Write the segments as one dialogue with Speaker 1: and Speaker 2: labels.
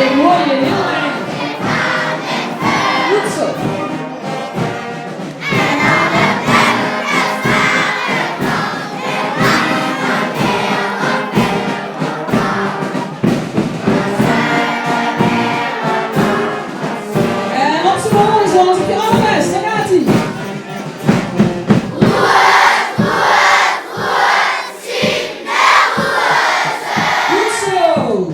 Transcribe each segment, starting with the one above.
Speaker 1: Ik hoor je heel erg. Goed zo. En op z'n volgende zoals op je allerbest. Daar gaat hij. Goed zo.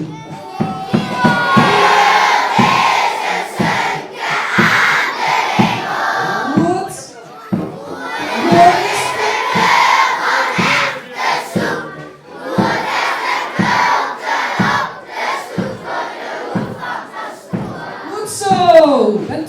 Speaker 1: Goed zo. En